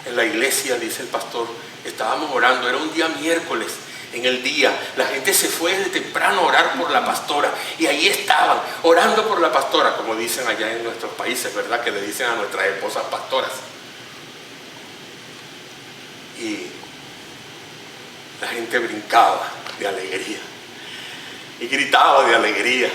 En la iglesia, dice el pastor, estábamos orando, era un día miércoles, en el día, la gente se fue desde temprano a orar por la pastora, y ahí estaban, orando por la pastora, como dicen allá en nuestros países, ¿verdad? Que le dicen a nuestras esposas pastoras. Y la gente brincaba de alegría, y gritaba de alegría.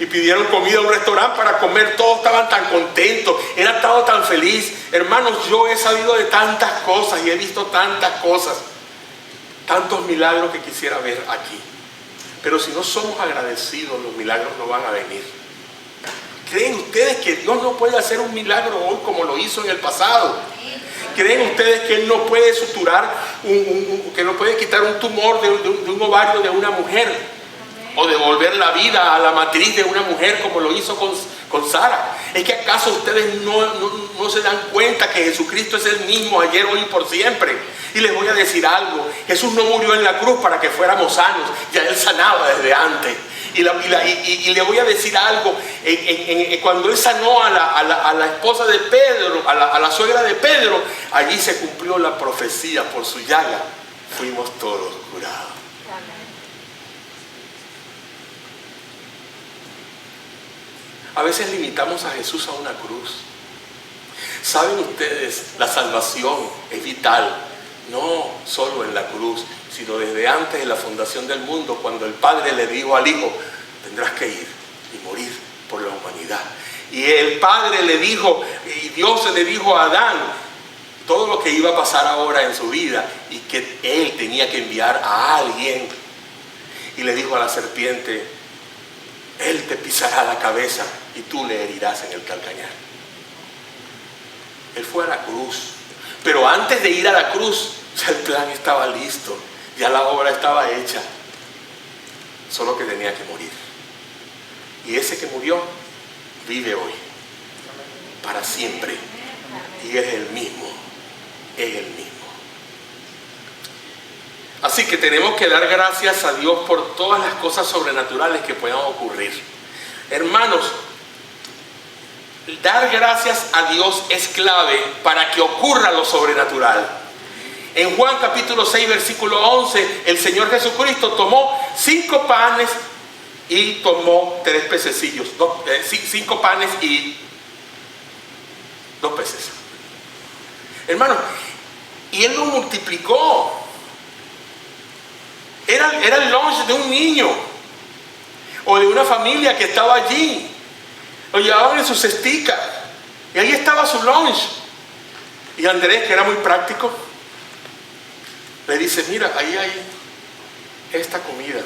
Y pidieron comida a un restaurante para comer, todos estaban tan contentos, era estado tan feliz. Hermanos, yo he sabido de tantas cosas y he visto tantas cosas, tantos milagros que quisiera ver aquí. Pero si no somos agradecidos, los milagros no van a venir. ¿Creen ustedes que Dios no puede hacer un milagro hoy como lo hizo en el pasado? ¿Creen ustedes que Él no puede suturar, que no puede quitar un tumor de un ovario de una mujer? O devolver la vida a la matriz de una mujer como lo hizo con Sara. ¿Es que acaso ustedes no se dan cuenta que Jesucristo es el mismo ayer, hoy y por siempre? Y les voy a decir algo: Jesús no murió en la cruz para que fuéramos sanos, ya Él sanaba desde antes. Y le voy a decir algo: cuando Él sanó a la esposa de Pedro, a la suegra de Pedro, allí se cumplió la profecía: por su llaga fuimos todos curados. A veces limitamos a Jesús a una cruz. ¿Saben ustedes? La salvación es vital, no solo en la cruz, sino desde antes de la fundación del mundo, cuando el Padre le dijo al Hijo: tendrás que ir y morir por la humanidad. Y el Padre le dijo, y Dios le dijo a Adán todo lo que iba a pasar ahora en su vida, y que Él tenía que enviar a alguien. Y le dijo a la serpiente: Él te pisará la cabeza y tú le herirás en el calcañar. Él fue a la cruz, pero antes de ir a la cruz, ya el plan estaba listo, ya la obra estaba hecha, solo que tenía que morir. Y ese que murió vive hoy, para siempre, y es el mismo, es el mismo. Así que tenemos que dar gracias a Dios por todas las cosas sobrenaturales que puedan ocurrir. Hermanos, dar gracias a Dios es clave para que ocurra lo sobrenatural. En Juan capítulo 6, versículo 11, el Señor Jesucristo tomó 5 panes y tomó 3 pececillos. 5 panes y 2 peces. Hermanos, y Él lo multiplicó. Era el lunch de un niño o de una familia que estaba allí. Lo llevaban en su cestica y ahí estaba su lunch. Y Andrés, que era muy práctico, le dice, mira, ahí hay esta comida.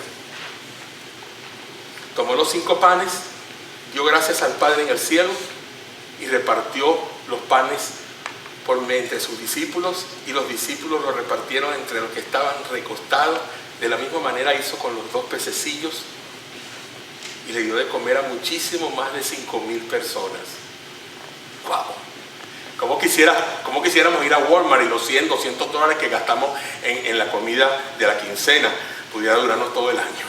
Tomó los 5 panes, dio gracias al Padre en el cielo y repartió los panes entre sus discípulos, y los discípulos los repartieron entre los que estaban recostados. De la misma manera hizo con los 2 pececillos y le dio de comer a muchísimo más de 5,000 personas. ¡Wow! ¿Cómo quisiéramos ir a Walmart y los $100-200 que gastamos en la comida de la quincena pudiera durarnos todo el año?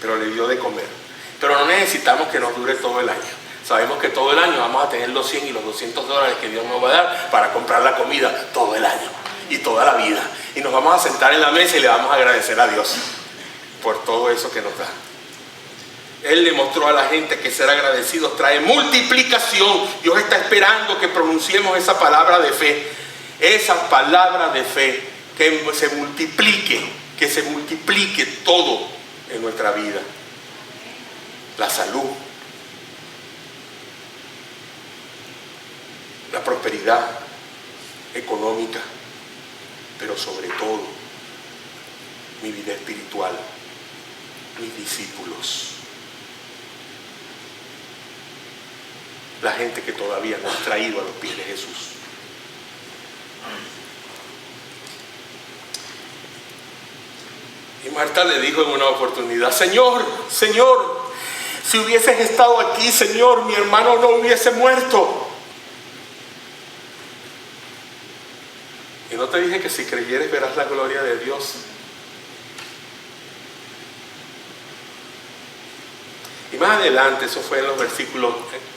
Pero le dio de comer. Pero no necesitamos que nos dure todo el año. Sabemos que todo el año vamos a tener los 100 y los $200 que Dios nos va a dar para comprar la comida todo el año y toda la vida. Y nos vamos a sentar en la mesa y le vamos a agradecer a Dios por todo eso que nos da. Él le mostró a la gente que ser agradecidos trae multiplicación. Dios está esperando que pronunciemos esa palabra de fe. Esa palabra de fe, que se multiplique todo en nuestra vida. La salud, la prosperidad económica, pero sobre todo mi vida espiritual, mis discípulos, la gente que todavía no ha traído a los pies de Jesús. Y Marta le dijo en una oportunidad, Señor, si hubieses estado aquí, Señor, mi hermano no hubiese muerto. Y no te dije que si creyeres verás la gloria de Dios. Y más adelante, eso fue en los versículos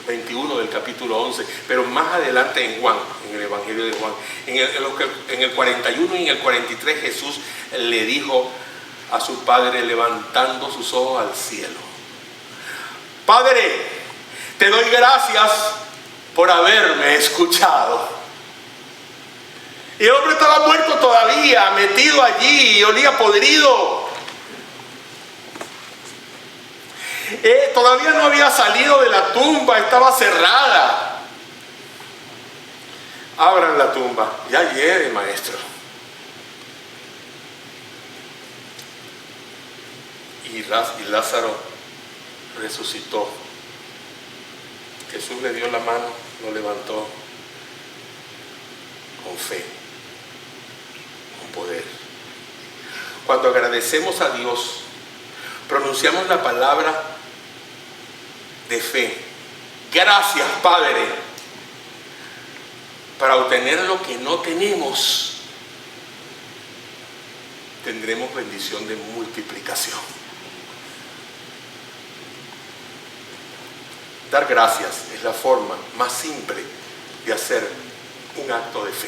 21 del capítulo 11, pero más adelante en Juan, en el Evangelio de Juan, en el 41 y en el 43, Jesús le dijo a su Padre, levantando sus ojos al cielo, Padre, te doy gracias por haberme escuchado. Y el hombre estaba muerto todavía, metido allí, y olía podrido. Todavía no había salido de la tumba, estaba cerrada. Abran la tumba, ya llegue, maestro. Y Lázaro resucitó. Jesús le dio la mano, lo levantó con fe, con poder. Cuando agradecemos a Dios, pronunciamos la palabra de fe. Gracias, Padre, para obtener lo que no tenemos, tendremos bendición de multiplicación. Dar gracias es la forma más simple de hacer un acto de fe.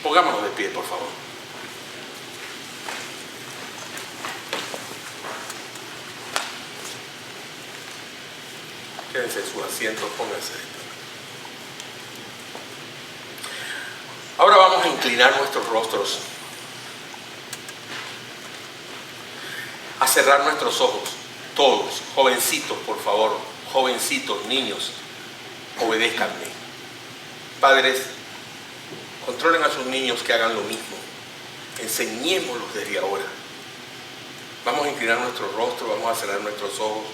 Pongámonos de pie, por favor. Quédense en sus asientos, pónganse. Ahora vamos a inclinar nuestros rostros, a cerrar nuestros ojos, todos, jovencitos, por favor, jovencitos, niños, obedézcanme. Padres, controlen a sus niños que hagan lo mismo. Enseñémoslos desde ahora. Vamos a inclinar nuestro rostro, vamos a cerrar nuestros ojos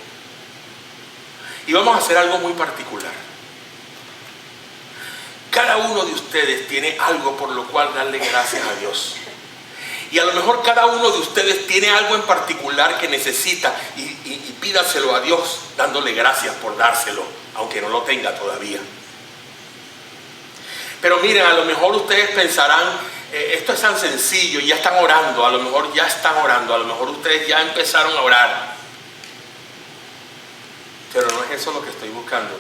y vamos a hacer algo muy particular. Cada uno de ustedes tiene algo por lo cual darle gracias a Dios. Y a lo mejor cada uno de ustedes tiene algo en particular que necesita y pídaselo a Dios, dándole gracias por dárselo, aunque no lo tenga todavía. Pero miren, a lo mejor ustedes pensarán, esto es tan sencillo, ya están orando, a lo mejor ya están orando, a lo mejor ustedes ya empezaron a orar. Pero no es eso lo que estoy buscando.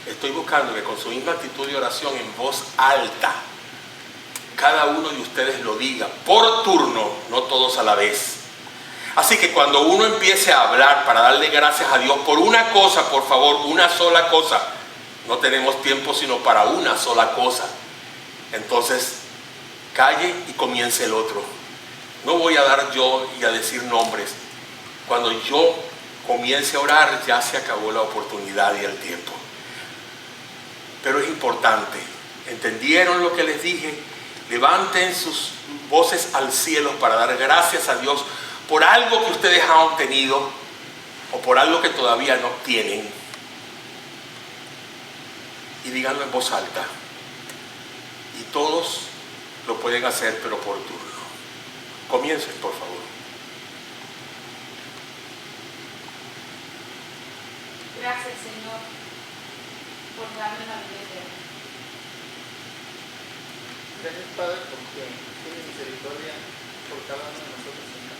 Estoy buscando que con su misma actitud de oración en voz alta, cada uno de ustedes lo diga por turno, no todos a la vez. Así que cuando uno empiece a hablar para darle gracias a Dios por una cosa, por favor, una sola cosa, no tenemos tiempo sino para una sola cosa. Entonces, calle y comience el otro. No voy a dar yo y a decir nombres. Cuando yo comience a orar, ya se acabó la oportunidad y el tiempo. Pero es importante, ¿entendieron lo que les dije? Levanten sus voces al cielo para dar gracias a Dios por algo que ustedes han obtenido o por algo que todavía no tienen. Y díganlo en voz alta. Y todos lo pueden hacer, pero por turno. Comiencen, por favor. Gracias, Señor, por darme la vida eterna. Gracias, Padre, porque tienes misericordia por cada uno de nosotros, Señor.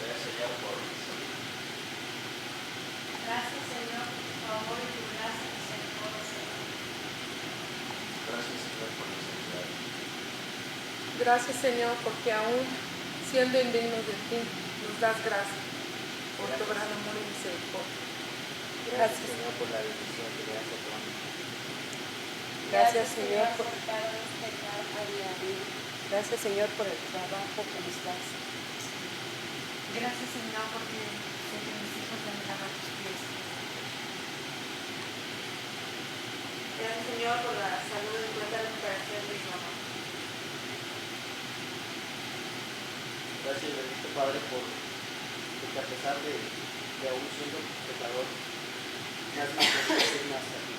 Gracias, Señor, por salud. Gracias, Señor, por tu favor y tu gracia y misericordia. Gracias, Señor, por la sanidad. Gracias, Señor, porque aún siendo indignos de ti, nos das gracias por tu gran amor y misericordia. Gracias, Señor, por la bendición que le das a tu alma. Gracias, Señor, por cada despertar a día. Gracias, Señor, por el trabajo que nos das. Gracias, Señor, porque mis hijos vendrán a tus pies. Gracias, Señor, por la salud y buena recuperación de mi mamá. Gracias, bendito Padre, porque a pesar de aún siendo pecador, me has mantenido firme hasta aquí.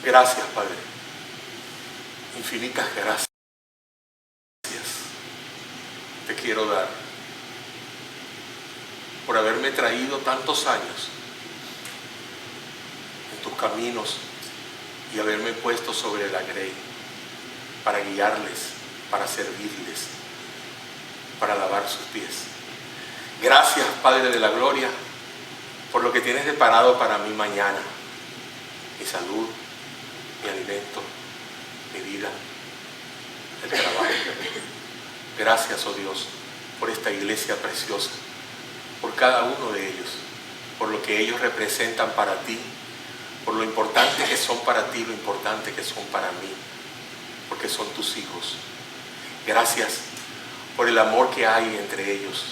Gracias, Padre. Infinitas gracias. Te quiero dar por haberme traído tantos años en tus caminos y haberme puesto sobre la grey para guiarles, para servirles, para lavar sus pies. Gracias, Padre de la gloria, por lo que tienes preparado para mí mañana. Mi salud, mi alimento, mi vida, el trabajo. Gracias, oh Dios, por esta iglesia preciosa, por cada uno de ellos, por lo que ellos representan para ti, por lo importante que son para ti, lo importante que son para mí, porque son tus hijos. Gracias por el amor que hay entre ellos.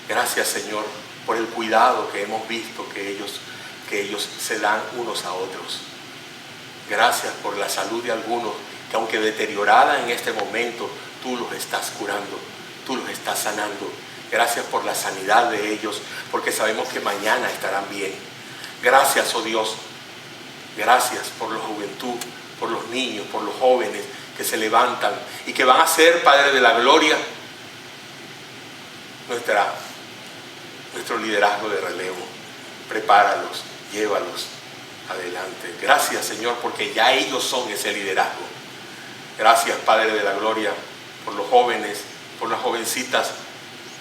Gracias, Señor, por el cuidado que hemos visto que ellos se dan unos a otros. Gracias por la salud de algunos que, aunque deteriorada en este momento, tú los estás curando, tú los estás sanando. Gracias por la sanidad de ellos, porque sabemos que mañana estarán bien. Gracias, oh Dios. Gracias por la juventud, por los niños, por los jóvenes que se levantan y que van a ser, Padre de la gloria, nuestro liderazgo de relevo. Prepáralos, llévalos adelante. Gracias, Señor, porque ya ellos son ese liderazgo. Gracias, Padre de la gloria, por los jóvenes, por las jovencitas,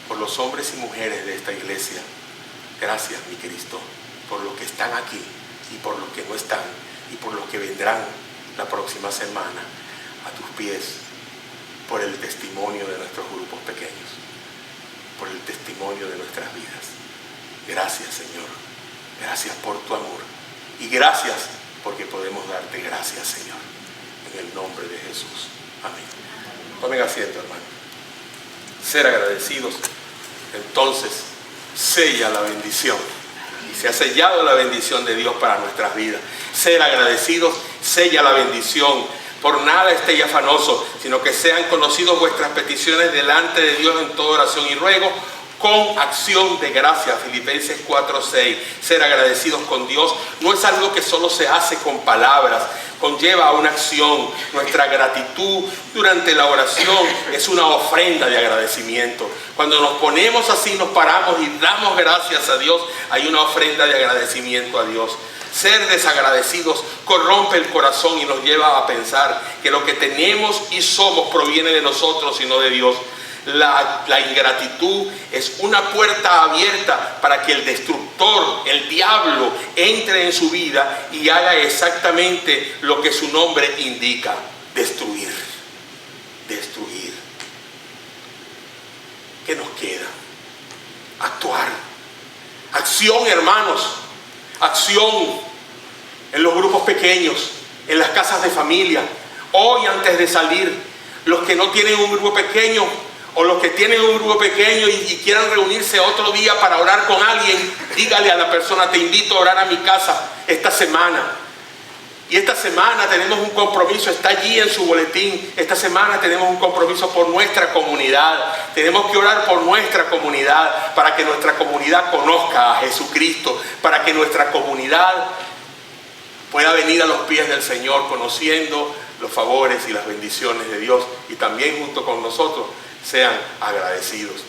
por los hombres y mujeres de esta iglesia. Gracias, mi Cristo, por los que están aquí y por los que no están y por los que vendrán la próxima semana a tus pies, por el testimonio de nuestros grupos pequeños, por el testimonio de nuestras vidas. Gracias, Señor. Gracias por tu amor. Y gracias porque podemos darte gracias, Señor. En el nombre de Jesús. Amén. Tomen asiento, hermano. Ser agradecidos. Entonces, sella la bendición. Y se ha sellado la bendición de Dios para nuestras vidas. Ser agradecidos, sella la bendición. Por nada estéis afanosos, sino que sean conocidos vuestras peticiones delante de Dios en toda oración y ruego, con acción de gracia. Filipenses 4:6. Ser agradecidos con Dios no es algo que solo se hace con palabras, conlleva a una acción. Nuestra gratitud durante la oración es una ofrenda de agradecimiento. Cuando nos ponemos así, nos paramos y damos gracias a Dios, hay una ofrenda de agradecimiento a Dios. Ser desagradecidos corrompe el corazón y nos lleva a pensar que lo que tenemos y somos proviene de nosotros y no de Dios. La ingratitud es una puerta abierta para que el destructor, el diablo, entre en su vida y haga exactamente lo que su nombre indica: destruir. Destruir. ¿Qué nos queda? Actuar. Acción, hermanos. Acción en los grupos pequeños, en las casas de familia. Hoy, antes de salir, los que no tienen un grupo pequeño, O los que tienen un grupo pequeño y quieran reunirse otro día para orar con alguien, dígale a la persona, te invito a orar a mi casa esta semana. Y esta semana tenemos un compromiso, está allí en su boletín. Esta semana tenemos un compromiso por nuestra comunidad. Tenemos que orar por nuestra comunidad, para que nuestra comunidad conozca a Jesucristo, para que nuestra comunidad pueda venir a los pies del Señor, conociendo los favores y las bendiciones de Dios, y también junto con nosotros sean agradecidos.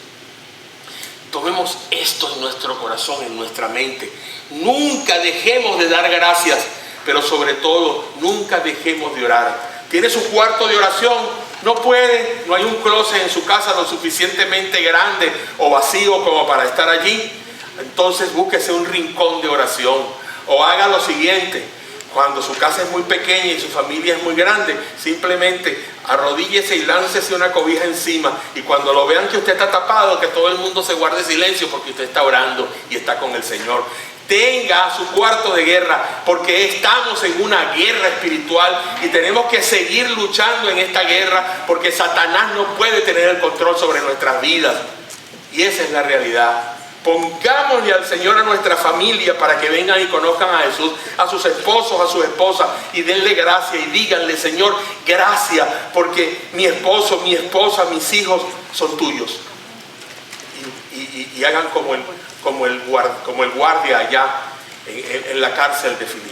Tomemos esto en nuestro corazón, en nuestra mente. Nunca dejemos de dar gracias, pero sobre todo, nunca dejemos de orar. ¿Tiene su cuarto de oración? No puede, no hay un closet en su casa lo suficientemente grande o vacío como para estar allí. Entonces búsquese un rincón de oración. O haga lo siguiente: cuando su casa es muy pequeña y su familia es muy grande, simplemente arrodíllese y láncese una cobija encima. Y cuando lo vean que usted está tapado, que todo el mundo se guarde silencio, porque usted está orando y está con el Señor. Tenga su cuarto de guerra, porque estamos en una guerra espiritual y tenemos que seguir luchando en esta guerra, porque Satanás no puede tener el control sobre nuestras vidas. Y esa es la realidad. Pongámosle al Señor a nuestra familia para que vengan y conozcan a Jesús, a sus esposos, a sus esposas, y denle gracia y díganle: Señor, gracias, porque mi esposo, mi esposa, mis hijos son tuyos. Y hagan como el guardia allá en la cárcel de Filipo.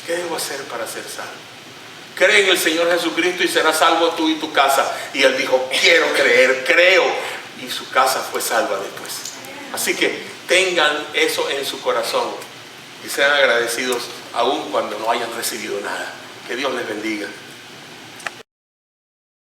¿Qué debo hacer para ser salvo? Cree en el Señor Jesucristo y serás salvo tú y tu casa. Y él dijo: quiero creer, creo. Y su casa fue salva después. Así que tengan eso en su corazón y sean agradecidos aún cuando no hayan recibido nada. Que Dios les bendiga.